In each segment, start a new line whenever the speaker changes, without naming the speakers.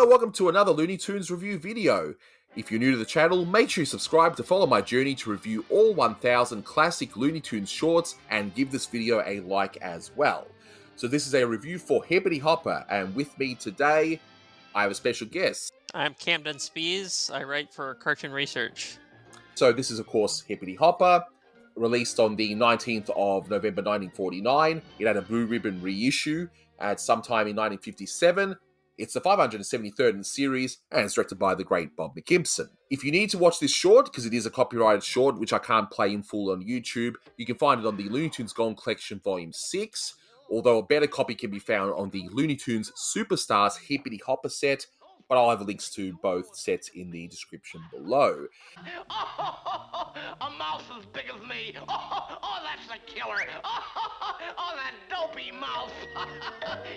Hello, welcome to another Looney Tunes review video. If you're new to the channel, make sure you subscribe to follow my journey to review all 1000 classic Looney Tunes shorts and give this video a like as well. So this is a review for Hippity Hopper, and with me today, I have a special guest.
I'm Kamden Spies. I write for Cartoon Research.
So this is, of course, Hippity Hopper, released on the 19th of November 1949. It had a Blue Ribbon reissue at sometime in 1957. It's the 573rd in the series, and it's directed by the great Bob McKimson. If you need to watch this short, because it is a copyrighted short, which I can't play in full on YouTube, you can find it on the Looney Tunes Gone Collection Volume 6, although a better copy can be found on the Looney Tunes Superstars Hippity Hopper set, but I'll have links to both sets in the description below.
A mouse as big as me. Oh, that's a killer. Oh, that dopey mouse.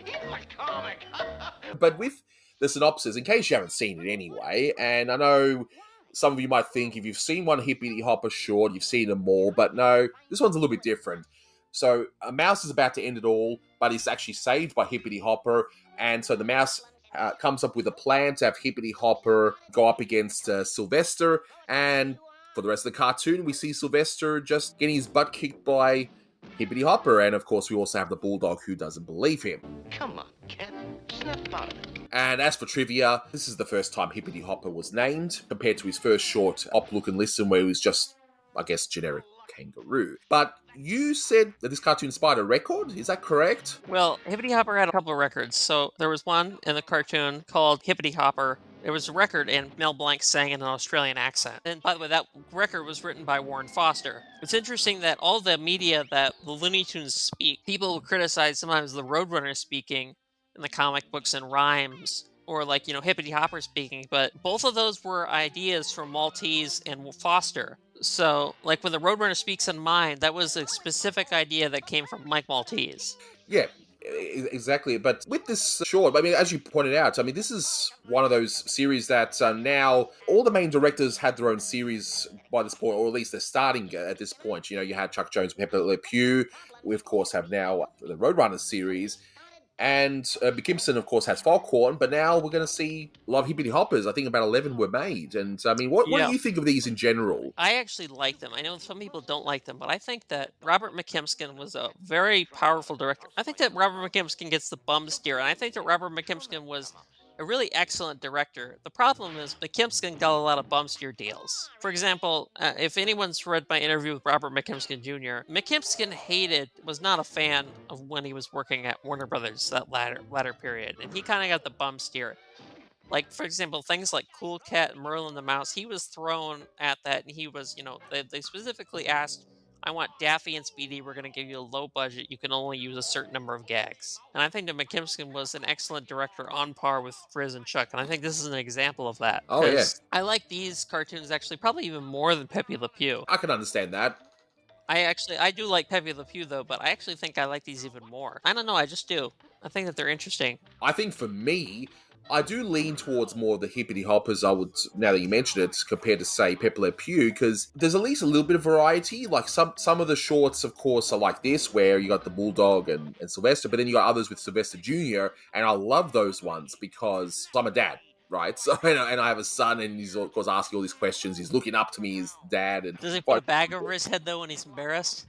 He's a comic.
But with the synopsis, in case you haven't seen it anyway, and I know some of you might think if you've seen one Hippity Hopper short, you've seen them all, but no, this one's a little bit different. So a mouse is about to end it all, but he's actually saved by Hippity Hopper, and so the mouse comes up with a plan to have Hippity Hopper go up against Sylvester, and for the rest of the cartoon, we see Sylvester just getting his butt kicked by Hippity Hopper, and of course we also have the bulldog who doesn't believe him.
Come on, cat. Snap out of it.
And as for trivia, this is the first time Hippity Hopper was named, compared to his first short, Hop, Look and Listen, where he was just, I guess, generic Kangaroo. But you said that this cartoon inspired a record, is that correct?
Well, Hippity Hopper had a couple of records. So there was one in the cartoon called Hippity Hopper. It was a record, and Mel Blanc sang in an Australian accent. And by the way, that record was written by Warren Foster. It's interesting that all the media that the Looney Tunes speak, people will criticize sometimes the Roadrunner speaking in the comic books and rhymes, or like, Hippity Hopper speaking, but both of those were ideas from Maltese and Foster. So, like, when the Roadrunner speaks in Mine, that was a specific idea that came from Mike Maltese.
Yeah, exactly. But with this short, I mean, as you pointed out, I mean, this is one of those series that now all the main directors had their own series by this point, or at least they're starting at this point. You had Chuck Jones, Pepe Le Pew. We, of course, have now the Roadrunner series. And McKimpson, of course, has Foghorn, but now we're going to see a lot of Hippity Hoppers. I think about 11 were made. And, I mean, what do you think of these in general?
I actually like them. I know some people don't like them, but I think that Robert McKimson was a very powerful director. I think that Robert McKimson gets the bum steer, and I think that Robert McKimson was a really excellent director. The problem is McKimson got a lot of bum steer deals. For example, if anyone's read my interview with Robert McKimson Jr., McKimson was not a fan of when he was working at Warner Brothers, that latter period, and he kind of got the bum steer. Like, for example, things like Cool Cat and Merlin the Mouse, he was thrown at that, and he was, they specifically asked, I want Daffy and Speedy, we're going to give you a low budget, you can only use a certain number of gags. And I think that McKimson was an excellent director on par with Frizz and Chuck, and I think this is an example of that.
Oh, yeah.
I like these cartoons actually probably even more than Pepe Le Pew.
I can understand that.
I do like Pepe Le Pew, though, but I actually think I like these even more. I don't know, I just do. I think that they're interesting.
I think for me, I do lean towards more of the Hippity Hoppers, I would, now that you mention it, compared to, say, Pepe Le Pew, because there's at least a little bit of variety. Like, some of the shorts, of course, are like this, where you got the Bulldog and Sylvester, but then you got others with Sylvester Jr., and I love those ones because I'm a dad, right? So, and I have a son, and he's, of course, asking all these questions. He's looking up to me, his dad. And
does he put a bag over his head, though, when he's embarrassed?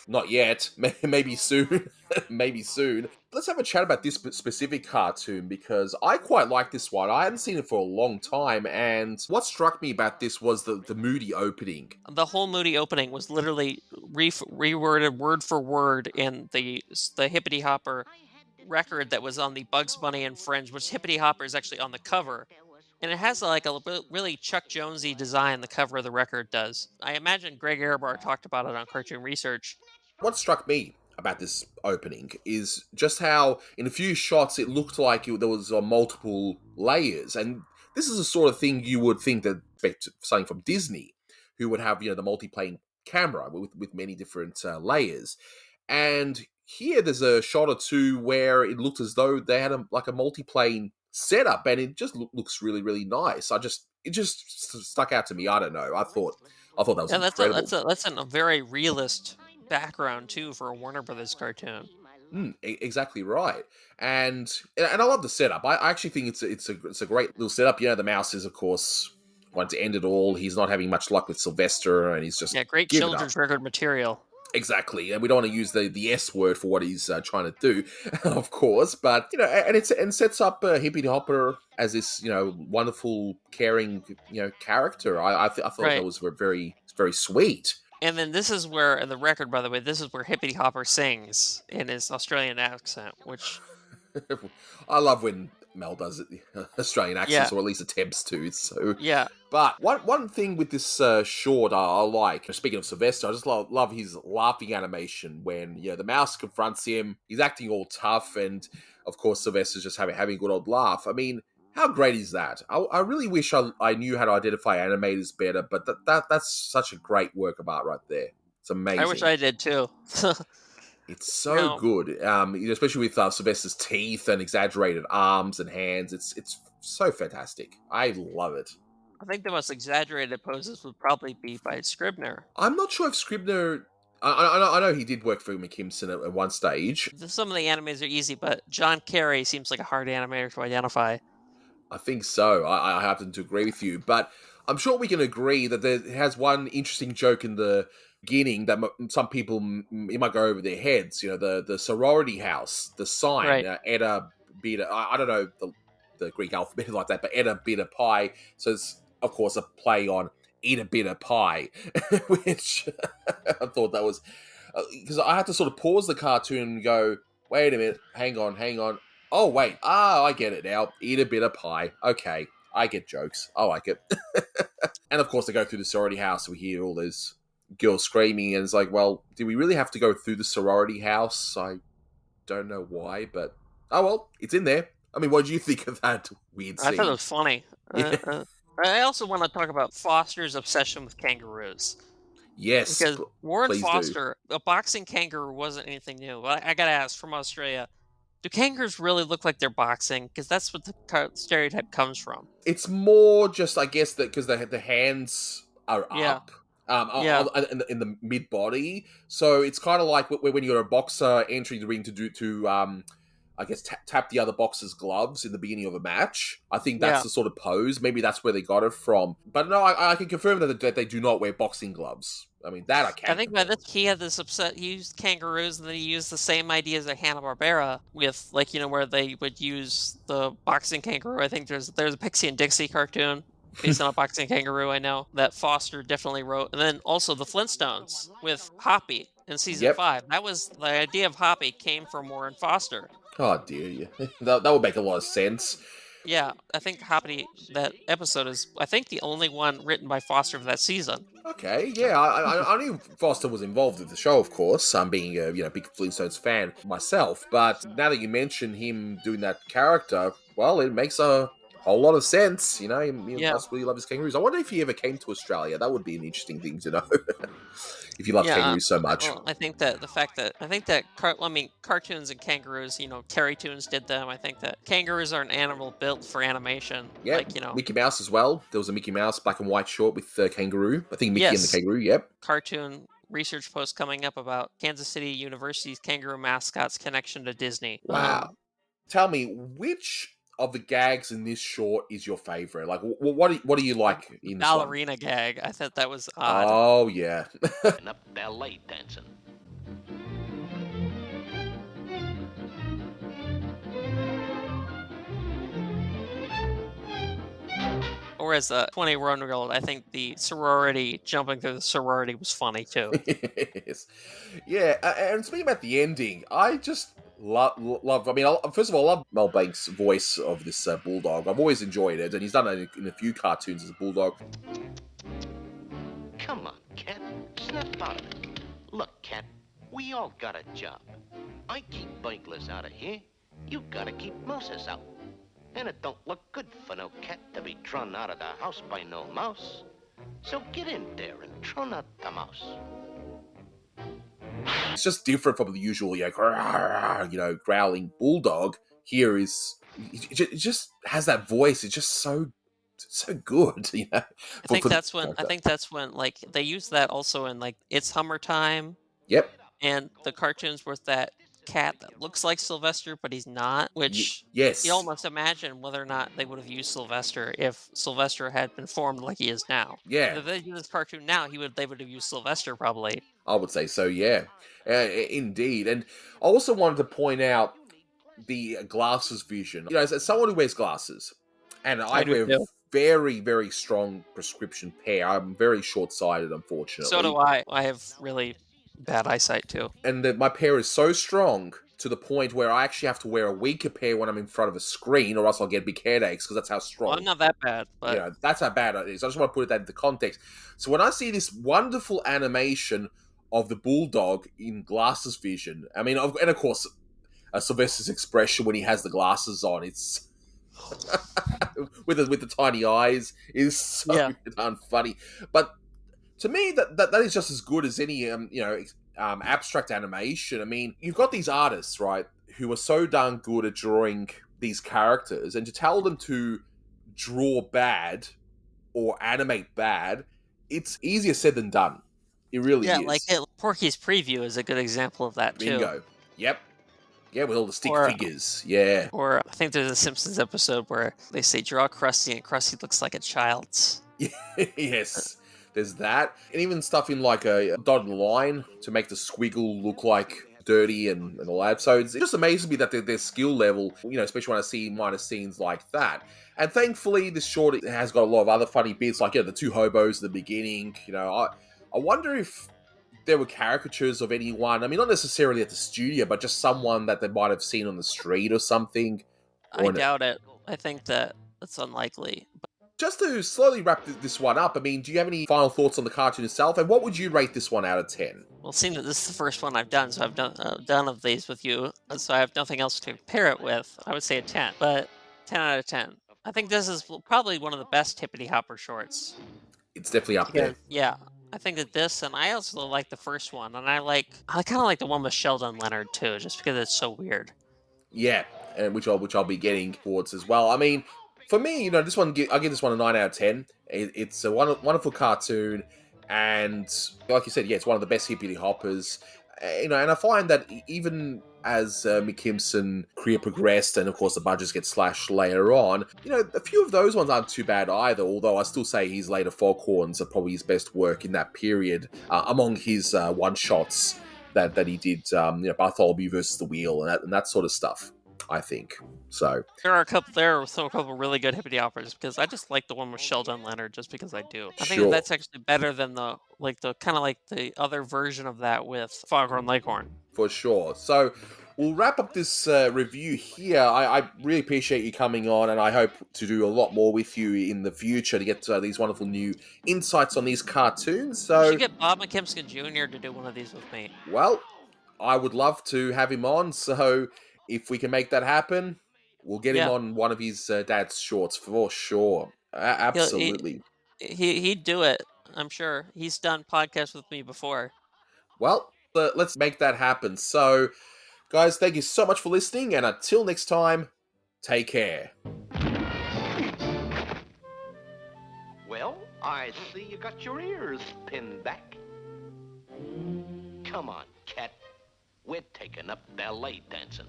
Not yet. Maybe soon. Maybe soon. Let's have a chat about this specific cartoon, because I quite like this one. I hadn't seen it for a long time, and what struck me about this was the moody opening.
The whole moody opening was literally reworded word for word in the Hippity Hopper record that was on the Bugs Bunny and Friends, which Hippity Hopper is actually on the cover. And it has like a really Chuck Jonesy design, the cover of the record does. I imagine Greg Ehrbar talked about it on Cartoon Research.
What struck me about this opening is just how, in a few shots, it looked like there was multiple layers. And this is the sort of thing you would think that, something from Disney, who would have, the multi-plane camera with many different layers. And here there's a shot or two where it looked as though they had a multi-plane setup, and it just looks really, really nice. It just stuck out to me. I don't know. I thought that was incredible.
That's a very realist background too for a Warner Brothers cartoon.
Exactly right, and I love the setup. I actually think it's a great little setup. You know, the mouse is of course wanting to end it all. He's not having much luck with Sylvester, and he's just
Yeah, great
given up.
children's record material.
Exactly, and we don't want to use the S word for what he's trying to do, of course. But you know, and sets up Hippity Hopper as this wonderful, caring character. I thought that
Right.
was very sweet.
And then this is where, in the record, by the way, this is where Hippity Hopper sings in his Australian accent, which,
I love when Mel does it, Australian
yeah,
accents, or at least attempts to. So,
yeah,
but one thing with this short I like. Speaking of Sylvester, I just love his laughing animation when the mouse confronts him. He's acting all tough, and of course Sylvester's just having a good old laugh. I mean, how great is that? I really wish I knew how to identify animators better, but that's such a great work of art right there. It's
I wish
amazing.
I did too.
It's so
Now,
good, especially with Sylvester's teeth and exaggerated arms and hands. It's so fantastic. I love it.
I think the most exaggerated poses would probably be by Scribner.
I'm not sure if Scribner. I know he did work for McKimson at one stage.
Some of the animators are easy, but John Carey seems like a hard animator to identify.
I think so. I happen to agree with you, but I'm sure we can agree that there has one interesting joke in the beginning that some people it might go over their heads. The sorority house, the sign,
Right.
Edda beta. I don't know the Greek alphabet like that, but Edda beta pi. So it's of course a play on eat a bit of pie, which I thought that was because I had to sort of pause the cartoon and go, wait a minute, hang on. Oh, wait. I get it now. Eat a bit of pie. Okay. I get jokes. I like it. And of course, they go through the sorority house. We hear all those girls screaming. And it's like, well, do we really have to go through the sorority house? I don't know why, but oh, well, it's in there. I mean, what did you think of that weird
I thought it
scene?
was funny. I also want to talk about Foster's obsession with kangaroos.
Yes,
Because Warren
please do.
Foster, a boxing kangaroo wasn't anything new. I gotta ask, from Australia, do kangaroos really look like they're boxing? Because that's what the stereotype comes from.
It's more just, I guess, that because the hands are
Yeah,
up
yeah,
in the mid body, so it's kind of like when you're a boxer entering the ring I guess tap the other boxer's gloves in the beginning of a match. I think that's
yeah.
the sort of pose. Maybe that's where they got it from. But no, I can confirm that they do not wear boxing gloves. I mean, that I
I
can
think by
confirm.
this he had this upset. He used kangaroos, and then he used the same ideas at Hanna Barbera with, like, where they would use the boxing kangaroo. I think there's a Pixie and Dixie cartoon based on a boxing kangaroo. I know that Foster definitely wrote, and then also the Flintstones with Hoppy in season
Yep.
5. That was the idea of Hoppy came from Warren Foster.
Oh dear, yeah. That would make a lot of sense.
Yeah, I think Hoppity, that episode is, I think, the only one written by Foster for that season.
Okay, yeah, I knew Foster was involved with the show, of course. I'm being a big Flintstones fan myself, but now that you mention him doing that character, well, it makes a whole lot of sense. He
Yeah,
must really love his kangaroos. I wonder if he ever came to Australia. That would be an interesting thing to know. If you love
yeah.
kangaroos so much.
Well, I think that the fact that cartoons and kangaroos, Terry Toons did them. I think that kangaroos are an animal built for animation.
Yeah,
Like,
Mickey Mouse as well. There was a Mickey Mouse black and white short with the kangaroo. I think Mickey and the
yes,
kangaroo. Yep.
cartoon research post coming up about Kansas City University's kangaroo mascot's connection to Disney.
Wow. Tell me, which of the gags in this short is your favorite? Like, what do you like in this one?
Ballerina gag. I thought that was odd.
Oh yeah.
And up ballet dancing.
Or as a 21-year-old, I think the sorority, jumping through the sorority was funny too.
Yes. Yeah, and speaking about the ending, I just love. I mean, first of all, I love Mel Blanc's voice of this bulldog. I've always enjoyed it, and he's done it in a few cartoons as a bulldog.
Come on, Cat. Snap out of it. Look, Cat, we all got a job. I keep burglars out of here. You gotta keep mouses out. And it don't look good for no cat to be thrown out of the house by no mouse. So get in there and throw out the mouse.
It's just different from the usual, growling bulldog. Here is it just has that voice. It's just so good,
I
for
think
the
that's when
character.
like they use that also in like It's Hummer Time
Yep.
and the cartoons with that cat that looks like Sylvester, but he's not, which you
Yes.
almost imagine whether or not they would have used Sylvester if Sylvester had been formed like he is now.
Yeah,
If they do this cartoon now, they would have used Sylvester probably.
I would say so, yeah. Indeed. And I also wanted to point out the glasses vision. As someone who wears glasses, and I
I do
wear
too.
very, very strong prescription pair. I'm very short-sighted,
So
unfortunately.
do I. I have really bad eyesight too.
And my pair is so strong to the point where I actually have to wear a weaker pair when I'm in front of a screen, or else I'll get big headaches because that's how strong.
Well, I'm not that bad, but
That's how bad it is. I just want to put that into context. So when I see this wonderful animation of the bulldog in glasses vision, I mean, and of course, Sylvester's expression when he has the glasses on, it's with the tiny eyes is so darn funny. But to me, that is just as good as any abstract animation. I mean, you've got these artists, right, who are so darn good at drawing these characters, and to tell them to draw bad or animate bad, it's easier said than done. It really is.
like Porky's Preview is a good example of that too.
Bingo. Yep. Yeah, with all the stick
Or-
figures. Yeah.
Or I think there's a Simpsons episode where they say draw Krusty and Krusty looks like a child's.
Yes. There's that. And even stuff in like a dotted line to make the squiggle look like dirty and all that. So it just amazes me that their skill level, especially when I see minor scenes like that. And thankfully, this short has got a lot of other funny bits, like the two hobos at the beginning. I wonder if there were caricatures of anyone. I mean, not necessarily at the studio, but just someone that they might have seen on the street or something.
I doubt it. I think that it's unlikely.
Just to slowly wrap this one up, I mean, do you have any final thoughts on the cartoon itself? And what would you rate this one out of 10?
Well, seeing that this is the first one I've done, so I've done of these with you, so I have nothing else to compare it with, I would say a 10. But 10 out of 10. I think this is probably one of the best Hippity Hopper shorts.
It's definitely up there.
Yeah. I think that this, and I also like the first one, and I kind of like the one with Sheldon Leonard too, just because it's so weird.
Yeah, and which I'll be getting towards as well. I mean, for me, this one, I give this one a 9 out of 10. It's a wonderful cartoon, and like you said, yeah, it's one of the best Hippity Hoppers. And I find that even as McKimpson career progressed, and of course the budgets get slashed later on, a few of those ones aren't too bad either, although I still say his later Foghorns are probably his best work in that period, among his one-shots that he did, Bartholomew versus the Wheel and that sort of stuff, I think. So
there are a couple really good Hippity Hoppers, because I just like the one with Sheldon Leonard just because I do. I think that's actually better than the other version of that with Foghorn Leghorn.
For sure. So we'll wrap up this review here. I really appreciate you coming on, and I hope to do a lot more with you in the future to get these wonderful new insights on these cartoons. So
you should get Bob McKimson Jr. to do one of these with me.
Well, I would love to have him on, so if we can make that happen, we'll get him on one of his dad's shorts for sure. Absolutely.
He'd do it, I'm sure. He's done podcasts with me before.
Well, let's make that happen. So, guys, thank you so much for listening, and until next time, take care.
Well, I see you got your ears pinned back. Come on, cat. We're taking up ballet dancing.